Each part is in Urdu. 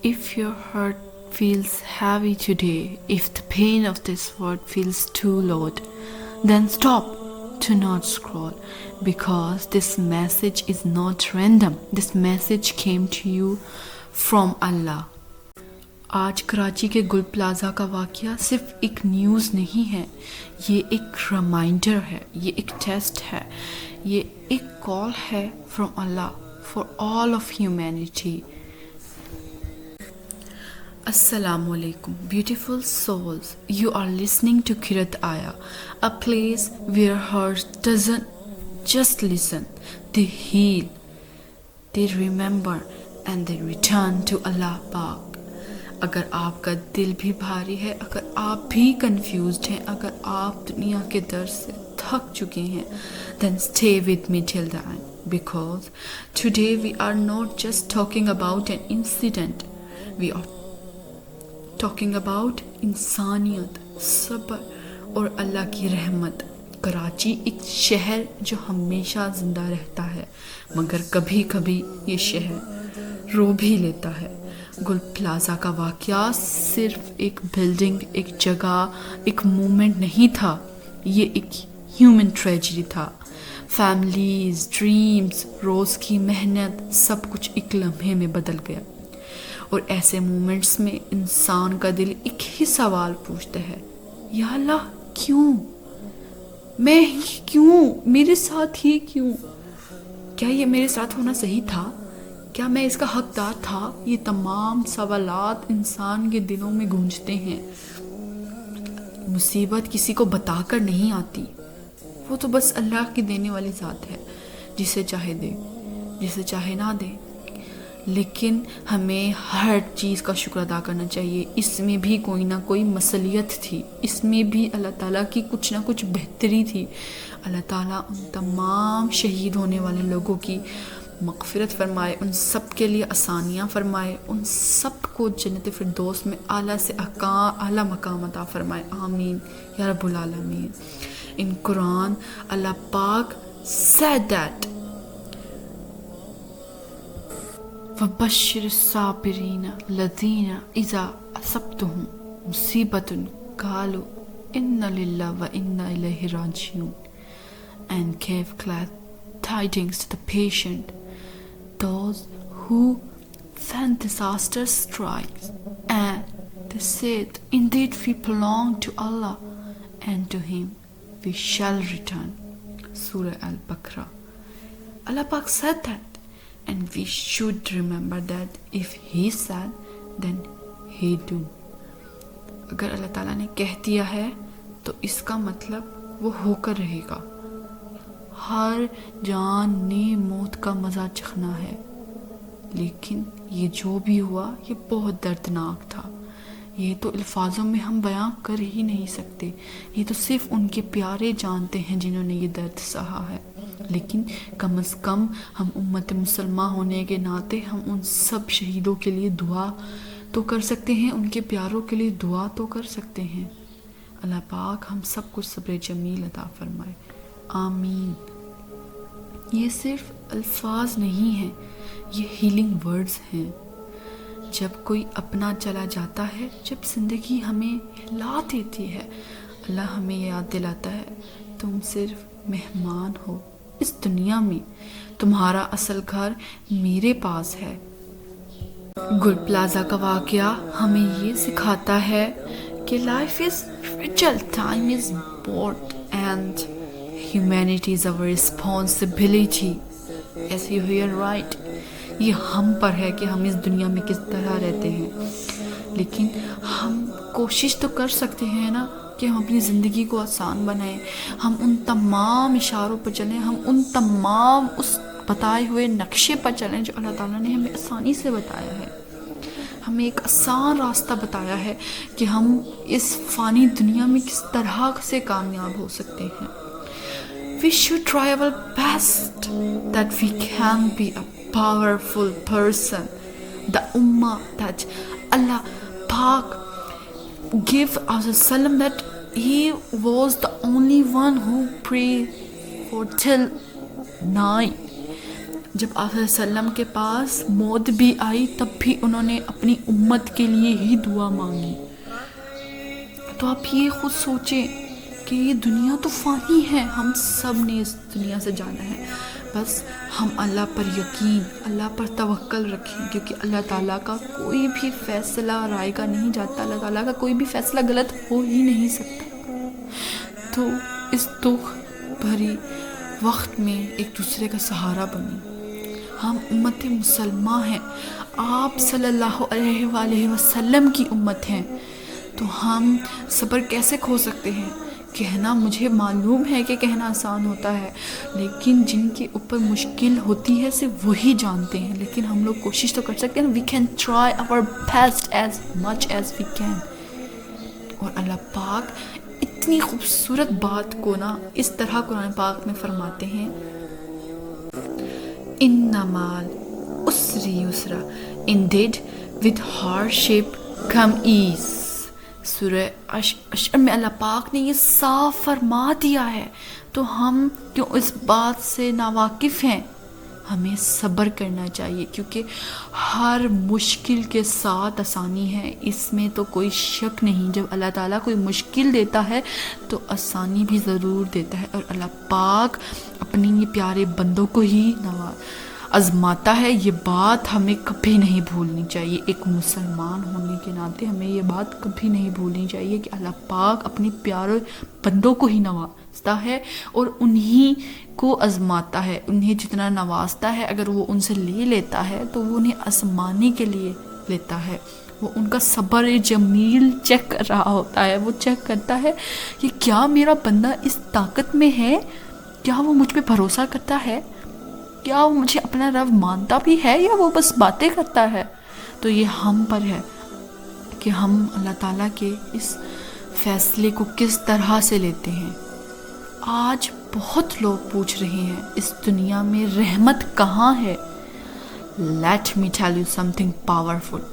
If your heart feels heavy today, if the pain of this world feels too loud, then stop. Do not scroll, because this message is not random. This message came to you from Allah. آج کراچی کے گل پلازا کا واقعہ صرف ایک نیوز نہیں ہے، یہ ایک ریمائنڈر ہے، یہ ایک ٹیسٹ ہے، یہ ایک کال ہے from Allah for all of humanity. السلام علیکم beautiful souls, you are listening to Qurat Aya, a place where hearts doesn't just listen, they heal, they remember and they return to Allah Pak. اگر آپ کا دل بھی بھاری ہے، اگر آپ بھی کنفیوزڈ ہیں، اگر آپ دنیا کے درد سے تھک چکے ہیں، then stay with me till the end, because today we are not just talking about an incident, we are talking about انسانیت، صبر اور اللہ کی رحمت. کراچی ایک شہر جو ہمیشہ زندہ رہتا ہے، مگر کبھی کبھی یہ شہر رو بھی لیتا ہے. گل پلازا کا واقعہ صرف ایک بلڈنگ، ایک جگہ، ایک مومنٹ نہیں تھا، یہ ایک ہیومن ٹریجڈی تھا. فیملیز، ڈریمز، روز کی محنت، سب کچھ ایک لمحے میں بدل گیا. اور ایسے مومنٹس میں انسان کا دل ایک ہی سوال پوچھتا ہے، یا اللہ کیوں؟ میں ہی کیوں؟ میرے ساتھ ہی کیوں؟ کیا یہ میرے ساتھ ہونا صحیح تھا؟ کیا میں اس کا حقدار تھا؟ یہ تمام سوالات انسان کے دلوں میں گونجتے ہیں. مصیبت کسی کو بتا کر نہیں آتی، وہ تو بس اللہ کی دینے والی ذات ہے، جسے چاہے دے، جسے چاہے نہ دے. لیکن ہمیں ہر چیز کا شکر ادا کرنا چاہیے. اس میں بھی کوئی نہ کوئی مصلیت تھی، اس میں بھی اللہ تعالیٰ کی کچھ نہ کچھ بہتری تھی. اللہ تعالیٰ ان تمام شہید ہونے والے لوگوں کی مغفرت فرمائے، ان سب کے لیے آسانیاں فرمائے، ان سب کو جنت فردوس میں اعلیٰ سے اعلیٰ مقام عطا فرمائے. آمین یا رب العالمین. ان قرآن اللہ پاک said that وَبَشِّرِ الصَّابِرِينَ الَّذِينَ إِذَا أَصَبْتُهُمْ مُصِيبَةٌ قَالُوا إِنَّ لِلَّهِ وَإِنَّا إِلَيْهِ رَاجِعُونَ, and gave glad tidings to the patient, those who when disaster strikes, and they said, indeed we belong to Allah, and to Him we shall return. Surah Al-Baqarah. Allah Pak said that, and we should remember that if He said, then He do. اگر اللہ تعالیٰ نے کہہ دیا ہے تو اس کا مطلب وہ ہو کر رہے گا. ہر جان نے موت کا مزہ چکھنا ہے، لیکن یہ جو بھی ہوا یہ بہت دردناک تھا. یہ تو الفاظوں میں ہم بیان کر ہی نہیں سکتے، یہ تو صرف ان کے پیارے جانتے ہیں جنہوں نے یہ درد سہا ہے. لیکن کم از کم ہم امت مسلمہ ہونے کے ناطے ہم ان سب شہیدوں کے لیے دعا تو کر سکتے ہیں، ان کے پیاروں کے لیے دعا تو کر سکتے ہیں. اللہ پاک ہم سب کو صبر جمیل عطا فرمائے. آمین. یہ صرف الفاظ نہیں ہیں، یہ ہیلنگ ورڈز ہیں. جب کوئی اپنا چلا جاتا ہے، جب زندگی ہمیں ہلا دیتی ہے، اللہ ہمیں یاد دلاتا ہے تم صرف مہمان ہو اس دنیا میں، تمہارا اصل گھر میرے پاس ہے. گل پلازا کا واقعہ ہمیں یہ سکھاتا ہے کہ life is fragile, time is borrowed and humanity is our responsibility. As you hear right, یہ ہم پر ہے کہ ہم اس دنیا میں کس طرح رہتے ہیں. لیکن ہم کوشش تو کر سکتے ہیں نا کہ ہم اپنی زندگی کو آسان بنائیں، ہم ان تمام اشاروں پر چلیں، ہم ان تمام اس بتائے ہوئے نقشے پر چلیں جو اللہ تعالیٰ نے ہمیں آسانی سے بتایا ہے. ہمیں ایک آسان راستہ بتایا ہے کہ ہم اس فانی دنیا میں کس طرح سے کامیاب ہو سکتے ہیں. We should try our best that we can be a powerful person. The ummah that Allah Pak gave us a salam, that He was the only one who prayed for till 9. جب آپ صلی اللہ علیہ وسلم کے پاس موت بھی آئی تب بھی انہوں نے اپنی امت کے لیے ہی دعا مانگی. تو آپ یہ خود سوچیں کہ یہ دنیا تو فانی ہے، ہم سب نے اس دنیا سے جانا ہے. بس ہم اللہ پر یقین، اللہ پر توکل رکھیں، کیونکہ اللہ تعالیٰ کا کوئی بھی فیصلہ رائے کا نہیں جاتا. اللہ تعالیٰ کا کوئی بھی فیصلہ غلط ہو ہی نہیں سکتا. تو اس دکھ بھری وقت میں ایک دوسرے کا سہارا بنیں. ہم امت مسلمہ ہیں، آپ صلی اللہ علیہ وآلہ وسلم کی امت ہیں. تو ہم صبر کیسے کھو سکتے ہیں؟ کہنا مجھے معلوم ہے کہ کہنا آسان ہوتا ہے، لیکن جن کے اوپر مشکل ہوتی ہے صرف وہی جانتے ہیں. لیکن ہم لوگ کوشش تو کر سکتے ہیں. We can try our best as much as we can. اور اللہ پاک اتنی خوبصورت بات کو نا اس طرح قرآن پاک میں فرماتے ہیں، اِنَّ مَعَ الْعُسْرِ یُسْرًا indeed with hardship come ease. سورہ عشر میں اللہ پاک نے یہ صاف فرما دیا ہے. تو ہم کیوں اس بات سے ناواقف ہیں؟ ہمیں صبر کرنا چاہیے، کیونکہ ہر مشکل کے ساتھ آسانی ہے، اس میں تو کوئی شک نہیں. جب اللہ تعالیٰ کوئی مشکل دیتا ہے تو آسانی بھی ضرور دیتا ہے. اور اللہ پاک اپنی یہ پیارے بندوں کو ہی آزماتا ہے. یہ بات ہمیں کبھی نہیں بھولنی چاہیے. ایک مسلمان ہونے کے ناطے ہمیں یہ بات کبھی نہیں بھولنی چاہیے کہ اللہ پاک اپنی پیارے بندوں کو ہی نوازتا ہے اور انہی کو آزماتا ہے. انہیں جتنا نوازتا ہے اگر وہ ان سے لے لیتا ہے تو وہ انہیں آزمانے کے لیے لیتا ہے. وہ ان کا صبر جمیل چیک کر رہا ہوتا ہے. وہ چیک کرتا ہے کہ کیا میرا بندہ اس طاقت میں ہے، کیا وہ مجھ پہ بھروسہ کرتا ہے، کیا وہ مجھے اپنا رب مانتا بھی ہے یا وہ بس باتیں کرتا ہے. تو یہ ہم پر ہے کہ ہم اللہ تعالیٰ کے اس فیصلے کو کس طرح سے لیتے ہیں. آج بہت لوگ پوچھ رہے ہیں اس دنیا میں رحمت کہاں ہے. Let me tell you something powerful.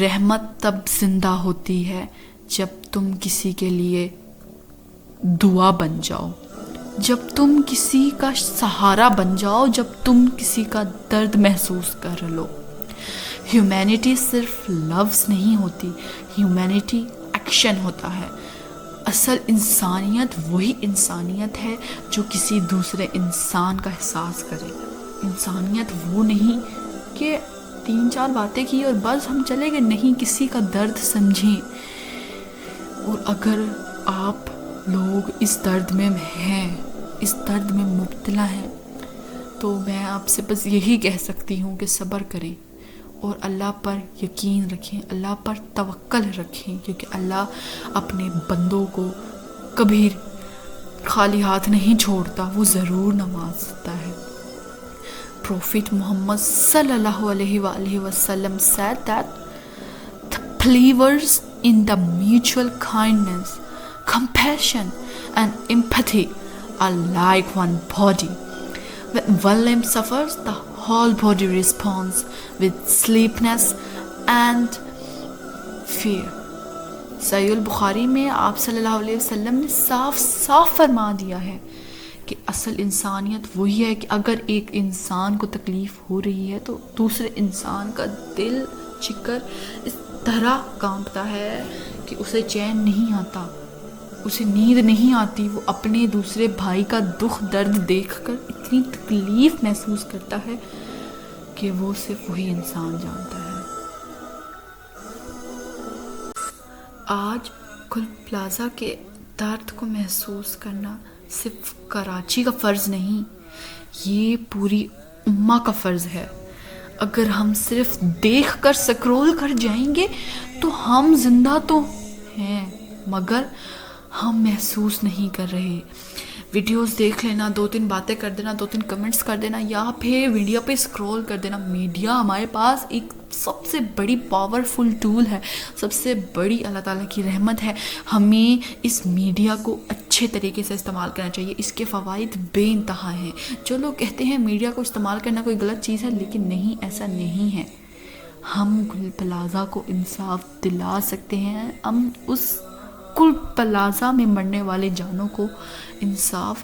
رحمت تب زندہ ہوتی ہے جب تم کسی کے لیے دعا بن جاؤ، جب تم کسی کا سہارا بن جاؤ، جب تم کسی کا درد محسوس کر لو. ہیومینٹی صرف لفظ نہیں ہوتی، ہیومینٹی ایکشن ہوتا ہے. اصل انسانیت وہی انسانیت ہے جو کسی دوسرے انسان کا احساس کرے. انسانیت وہ نہیں کہ 3-4 باتیں کی اور بس ہم چلے گئے، نہیں، کسی کا درد سمجھیں. اور اگر آپ لوگ اس درد میں ہیں، اس درد میں مبتلا ہیں، تو میں آپ سے بس یہی کہہ سکتی ہوں کہ صبر کریں اور اللہ پر یقین رکھیں، اللہ پر توکل رکھیں، کیونکہ اللہ اپنے بندوں کو کبھی خالی ہاتھ نہیں چھوڑتا، وہ ضرور نوازتا ہے. Prophet Muhammad sallallahu alaihi wasallam said that the believers in the mutual kindness, compassion and empathy are like one body. When one limb suffers, the whole body responds with sleepiness and fear. صحیح البخاری میں آپ صلی اللہ علیہ وسلم نے صاف صاف فرما دیا ہے کہ اصل انسانیت وہی ہے کہ اگر ایک انسان کو تکلیف ہو رہی ہے تو دوسرے انسان کا دل چکر اس طرح کانپتا ہے کہ اسے چین نہیں آتا، اسے نیند نہیں آتی. وہ اپنے دوسرے بھائی کا دکھ درد دیکھ کر اتنی تکلیف محسوس کرتا ہے کہ وہ صرف وہی انسان جانتا ہے. آج گل پلازہ کے درد کو محسوس کرنا صرف کراچی کا فرض نہیں، یہ پوری امہ کا فرض ہے. اگر ہم صرف دیکھ کر سکرول کر جائیں گے تو ہم زندہ تو ہیں مگر ہم محسوس نہیں کر رہے. ویڈیوز دیکھ لینا، 2-3 باتیں کر دینا، 2-3 کمنٹس کر دینا یا پھر ویڈیو پہ اسکرول کر دینا. میڈیا ہمارے پاس ایک سب سے بڑی پاورفل ٹول ہے، سب سے بڑی اللہ تعالیٰ کی رحمت ہے. ہمیں اس میڈیا کو اچھے طریقے سے استعمال کرنا چاہیے. اس کے فوائد بے انتہا ہیں. جو لوگ کہتے ہیں میڈیا کو استعمال کرنا کوئی غلط چیز ہے، لیکن نہیں، ایسا نہیں ہے. ہم گل پلازہ کو انصاف دلا سکتے ہیں. ہم اس گل پلازہ میں مرنے والے جانوں کو انصاف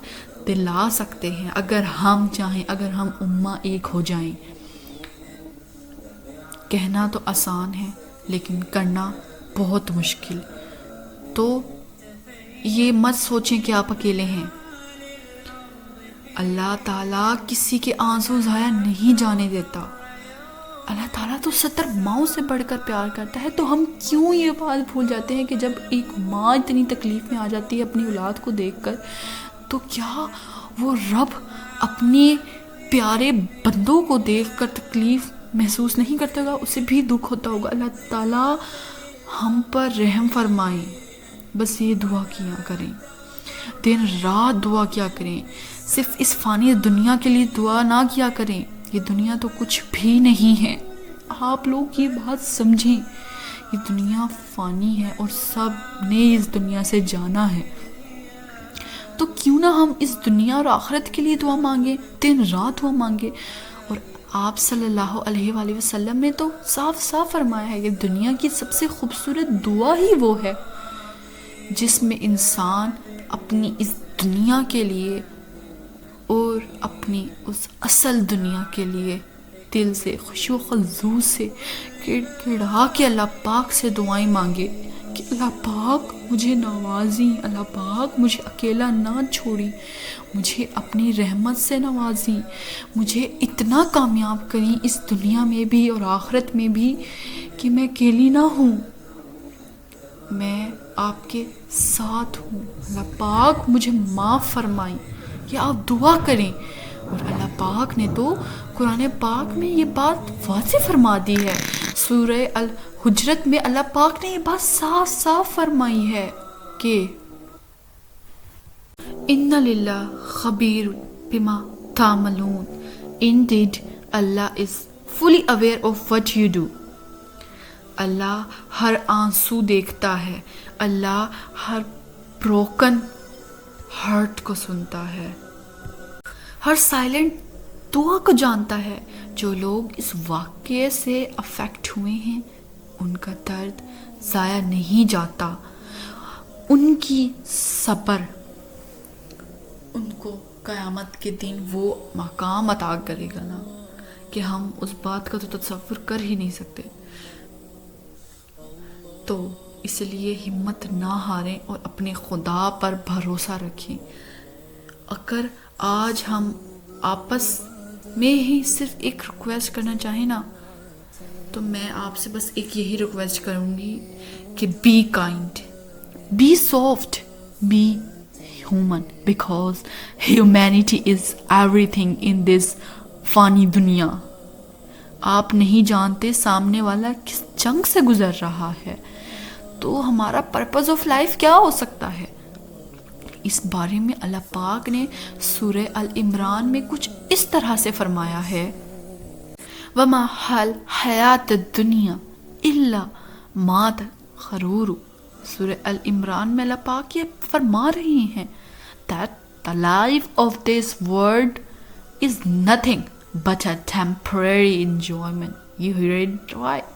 دلا سکتے ہیں اگر ہم چاہیں، اگر ہم امہ ایک ہو جائیں۔ کہنا تو آسان ہے لیکن کرنا بہت مشکل۔ تو یہ مت سوچیں کہ آپ اکیلے ہیں۔ اللہ تعالیٰ کسی کے آنسو ضائع نہیں جانے دیتا۔ اللہ تعالیٰ تو 70 ماؤں سے بڑھ کر پیار کرتا ہے۔ تو ہم کیوں یہ بات بھول جاتے ہیں کہ جب ایک ماں اتنی تکلیف میں آ جاتی ہے اپنی اولاد کو دیکھ کر، تو کیا وہ رب اپنے پیارے بندوں کو دیکھ کر تکلیف محسوس نہیں کرتا ہوگا؟ اسے بھی دکھ ہوتا ہوگا۔ اللہ تعالیٰ ہم پر رحم فرمائیں۔ بس یہ دعا کیا کریں، دن رات دعا کیا کریں۔ صرف اس فانی دنیا کے لیے دعا نہ کیا کریں، یہ دنیا تو کچھ بھی نہیں ہے۔ آپ لوگ یہ بات سمجھیں، یہ دنیا فانی ہے اور سب نے اس دنیا سے جانا ہے۔ تو کیوں نہ ہم اس دنیا اور آخرت کے لیے دعا مانگیں، دن رات دعا مانگیں۔ اور آپ صلی اللہ علیہ وآلہ وسلم نے تو صاف صاف فرمایا ہے کہ دنیا کی سب سے خوبصورت دعا ہی وہ ہے جس میں انسان اپنی اس دنیا کے لیے اور اپنی اس اصل دنیا کے لیے دل سے خشوع و خضوع سے کڑکڑا کے اللہ پاک سے دعائیں مانگے کہ اللہ پاک مجھے نوازیں، اللہ پاک مجھے اکیلا نہ چھوڑیں، مجھے اپنی رحمت سے نوازیں، مجھے اتنا کامیاب کریں اس دنیا میں بھی اور آخرت میں بھی کہ میں اکیلی نہ ہوں، میں آپ کے ساتھ ہوں۔ اللہ پاک مجھے معاف فرمائیں، یہ آپ دعا کریں۔ اور اللہ پاک نے تو قرآن پاک میں یہ بات واضح فرما دی ہے۔ سورہ الحجرت میں اللہ پاک نے یہ بات صاف صاف فرمائی ہے کہ ان للہ خبیر بما تعملون، indeed Allah is fully aware of what you do۔ اللہ ہر آنسو دیکھتا ہے، اللہ ہر بروکن ہارٹ کو سنتا ہے، ہر سائلنٹ دعا کو جانتا ہے۔ جو لوگ اس واقعے سے افیکٹ ہوئے ہیں ان کا درد ضائع نہیں جاتا، ان کی صبر ان کو قیامت کے دن وہ مقام عطا کرے گا نا کہ ہم اس بات کا تو تصور کر ہی نہیں سکتے۔ تو اس لیے ہمت نہ ہاریں اور اپنے خدا پر بھروسہ رکھیں۔ اگر آج ہم آپس میں ہی صرف ایک ریکویسٹ کرنا چاہیں نا، تو میں آپ سے بس ایک یہی ریکویسٹ کروں گی کہ be kind, be soft, be human, because humanity is everything in this فانی دنیا۔ آپ نہیں جانتے سامنے والا کس جنگ سے گزر رہا ہے، تو ہمارا پرپز آف لائف کیا ہو سکتا ہے؟ اس بارے میں اللہ پاک نے سورہ العمران میں کچھ اس طرح سے فرمایا ہے، وَمَا الْحَيَاةُ الدُّنْيَا إِلَّا مَا غَرُورُ۔ سورہ العمران میں اللہ پاک یہ فرما رہے ہیں that the life of this world is nothing but a temporary enjoyment۔ You hear it right؟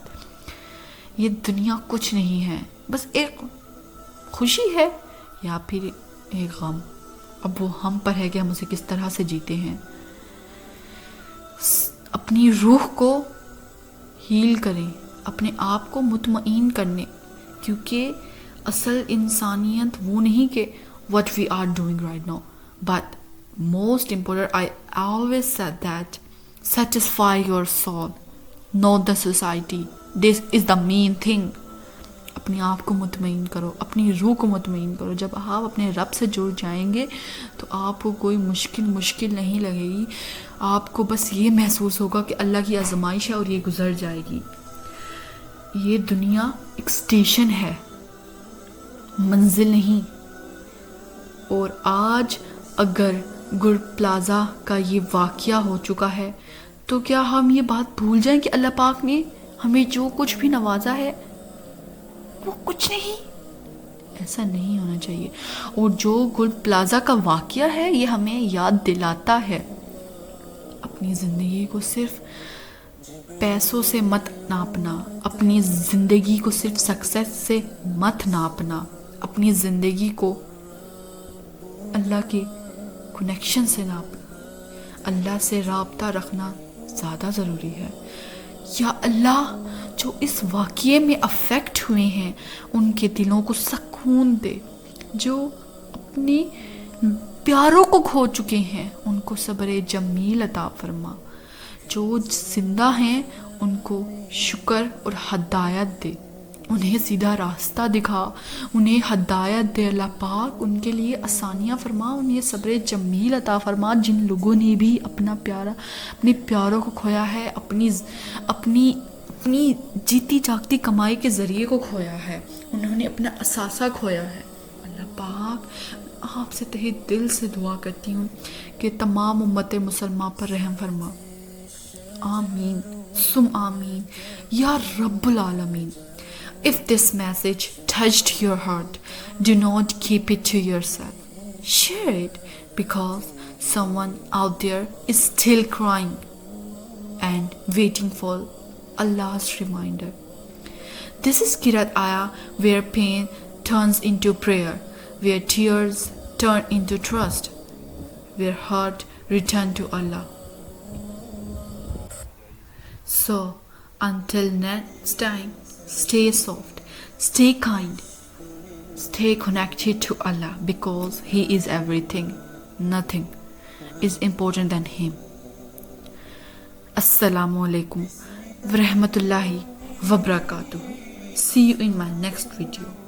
یہ دنیا کچھ نہیں ہے، بس ایک خوشی ہے یا پھر ایک غم۔ اب وہ ہم پر ہے کہ ہم اسے کس طرح سے جیتے ہیں۔ اپنی روح کو ہیل کریں، اپنے آپ کو مطمئن کرنے، کیونکہ اصل انسانیت وہ نہیں کہ what we are doing right now, but most important, I always said that satisfy your soul, not the society. This is the main thing۔ اپنے آپ کو مطمئن کرو، اپنی روح کو مطمئن کرو۔ جب آپ اپنے رب سے جڑ جائیں گے تو آپ کو کوئی مشکل نہیں لگے گی، آپ کو بس یہ محسوس ہوگا کہ اللہ کی آزمائش ہے اور یہ گزر جائے گی۔ یہ دنیا ایک اسٹیشن ہے، منزل نہیں۔ اور آج اگر گر پلازا کا یہ واقعہ ہو چکا ہے تو کیا ہم یہ بات بھول جائیں کہ اللہ پاک نے ہمیں جو کچھ بھی نوازا ہے وہ کچھ نہیں؟ ایسا نہیں ہونا چاہیے۔ اور جو گل پلازا کا واقعہ ہے یہ ہمیں یاد دلاتا ہے اپنی زندگی کو صرف پیسوں سے مت ناپنا، اپنی زندگی کو صرف سکسیس سے مت ناپنا، اپنی زندگی کو اللہ کے کنیکشن سے ناپیں. اللہ سے رابطہ رکھنا زیادہ ضروری ہے. یا اللہ جو اس واقعے میں افیکٹ ہوئے ہیں ان کے دلوں کو سکون دے. جو اپنی پیاروں کو کھو چکے ہیں ان کو صبر جمیل عطا فرما. جو زندہ ہیں ان کو شکر اور ہدایت دے. انہیں سیدھا راستہ دکھا, انہیں ہدایت دے اللہ پاک. ان کے لیے آسانیاں فرما, انہیں صبر جمیل عطا فرما. جن لوگوں نے بھی اپنے پیاروں کو کھویا ہے, اپنی جیتی جاگتی کمائی کے ذریعے کو کھویا ہے, انہوں نے اپنا اثاثہ کھویا ہے, اللہ پاک آپ سے تہہ دل سے دعا کرتی ہوں کہ تمام امت مسلمہ پر رحم فرما. آمین سم آمین یا رب العالمین. If this message touched your heart, do not keep it to yourself. Share it because someone out there is still crying and waiting for Allah's reminder. This is Kirat Aya, where pain turns into prayer, where tears turn into trust, where heart return to Allah. So, until next time, stay soft, stay kind, stay connected to Allah because He is everything. Nothing is important than Him. Assalamu alaikum wa rahmatullahi wa barakatuh. See you in my next video.